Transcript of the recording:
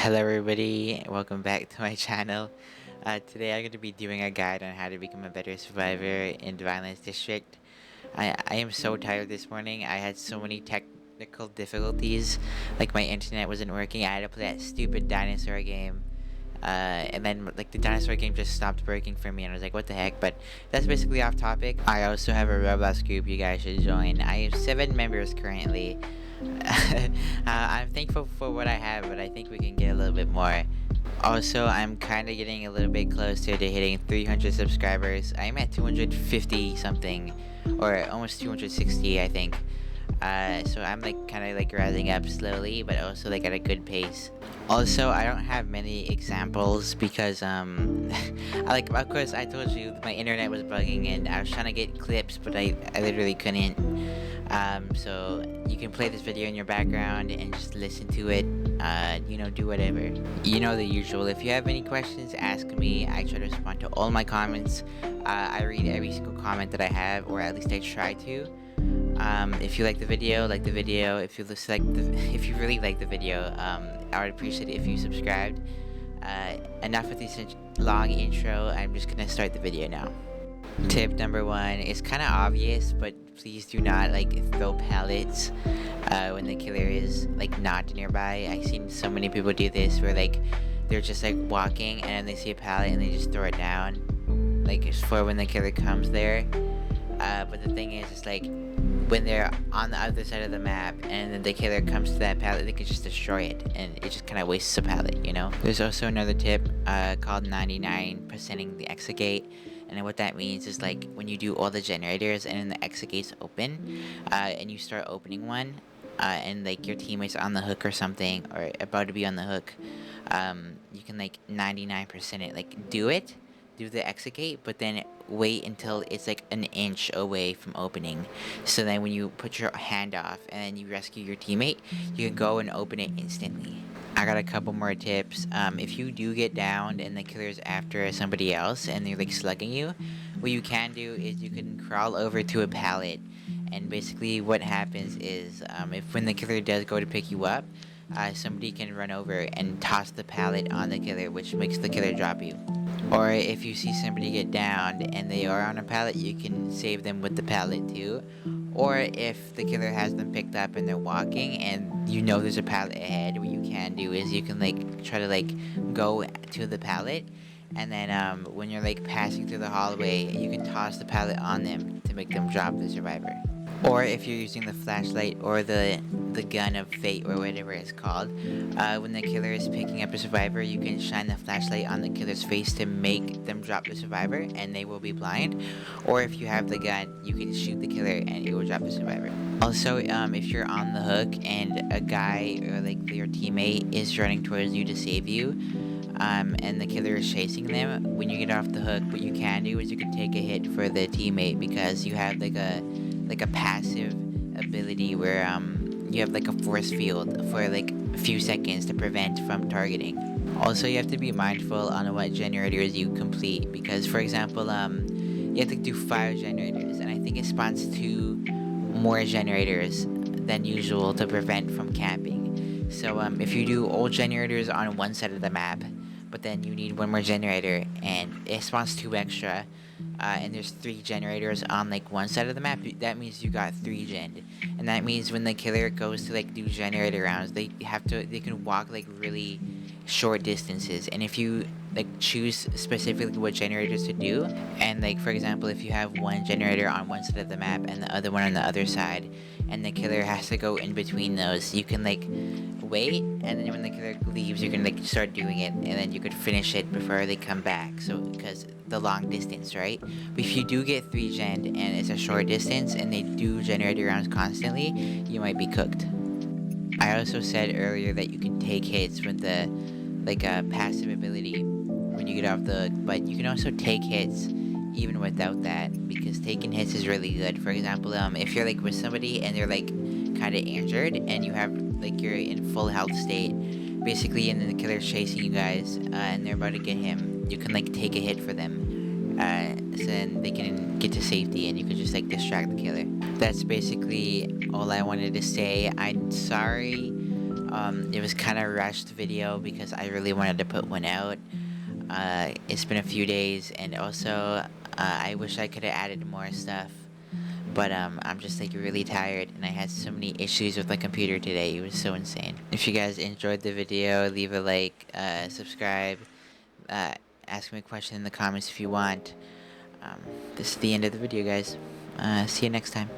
Hello everybody, welcome back to my channel. Today I'm going to be doing a guide on how to become a better survivor in Violence District. I am so tired this morning. I had so many technical difficulties, like my internet wasn't working. I had to play that stupid dinosaur game. And then like the dinosaur game just stopped working for me and I was like, what the heck? But that's basically off topic. I also have a Roblox group you guys should join. I have 7 members currently. I'm thankful for what I have, but I think we can get a little bit more. Also, I'm kind of getting a little bit closer to hitting 300 subscribers. I'm at 250 something, or almost 260, I think. So I'm like kind of like rising up slowly, but also like at a good pace. Also, I don't have many examples because like of course I told you my internet was bugging and I was trying to get clips, but I literally couldn't. So you can play this video in your background and just listen to it. Do whatever. You know the usual. If you have any questions, ask me. I try to respond to all my comments. I read every single comment that I have, or at least I try to. If you like the video, like the video. If you really like the video, I would appreciate it if you subscribed. Enough with this long intro. I'm just gonna start the video now. Tip number 1 is kind of obvious, but please do not like throw pallets when the killer is like not nearby. I've seen so many people do this where like they're just like walking and then they see a pallet and they just throw it down, like it's for when the killer comes there. But the thing is, it's like when they're on the other side of the map and then the killer comes to that pallet, they could just destroy it and it just kind of wastes a pallet, you know? There's also another tip called 99%ing the exit gate. And what that means is like when you do all the generators and then the exit gate's open, and you start opening one, and like your teammate's on the hook or something, or about to be on the hook, you can like 99% it, like do the exit gate, but then wait until it's like an inch away from opening. So then when you put your hand off and then you rescue your teammate, you can go and open it instantly. I got a couple more tips. If you do get downed and the killer's after somebody else and they're like slugging you, what you can do is you can crawl over to a pallet, and basically what happens is if when the killer does go to pick you up, somebody can run over and toss the pallet on the killer, which makes the killer drop you. Or if you see somebody get downed and they are on a pallet, you can save them with the pallet too. Or if the killer has them picked up and they're walking and you know there's a pallet ahead, what you can do is you can like try to like go to the pallet, and then when you're like passing through the hallway, you can toss the pallet on them to make them drop the survivor. Or if you're using the flashlight or the gun of fate or whatever it's called, when the killer is picking up a survivor, you can shine the flashlight on the killer's face to make them drop the survivor and they will be blind. Or if you have the gun, you can shoot the killer and it will drop the survivor. Also, if you're on the hook and a guy or like your teammate is running towards you to save you, and the killer is chasing them, when you get off the hook, what you can do is you can take a hit for the teammate, because you have like a passive ability where you have like a force field for like a few seconds to prevent from targeting. Also, you have to be mindful on what generators you complete, because for example, you have to do 5 generators, and I think it spawns 2 more generators than usual to prevent from camping. So if you do all generators on one side of the map, but then you need 1 more generator and it spawns 2 extra, and there's 3 generators on like one side of the map, that means you got 3 gen. And that means when the killer goes to like do generator rounds, they can walk like really short distances. And if you like choose specifically what generators to do, and like for example, if you have 1 generator on one side of the map and the other one on the other side, and the killer has to go in between those, you can like wait, and then when the killer leaves, you can like start doing it, and then you could finish it before they come back. So because the long distance, right? But if you do get 3 gen and it's a short distance and they do generator rounds constantly, you might be cooked. I also said earlier that you can take hits with the like a passive ability when you get off the, but you can also take hits even without that, because taking hits is really good. For example, if you're like with somebody and they're like kind of injured and you have like you're in full health state basically, and then the killer's chasing you guys, and they're about to get him, you can like take a hit for them, so then they can get to safety and you can just like distract the killer. That's basically all I wanted to say. I'm sorry It was kind of rushed video because I really wanted to put one out. It's been a few days, and also I wish I could have added more stuff. But I'm just like really tired, and I had so many issues with my computer today. It was so insane. If you guys enjoyed the video, leave a like, subscribe, uh, ask me a question in the comments if you want. Um, this is the end of the video, guys. See you next time.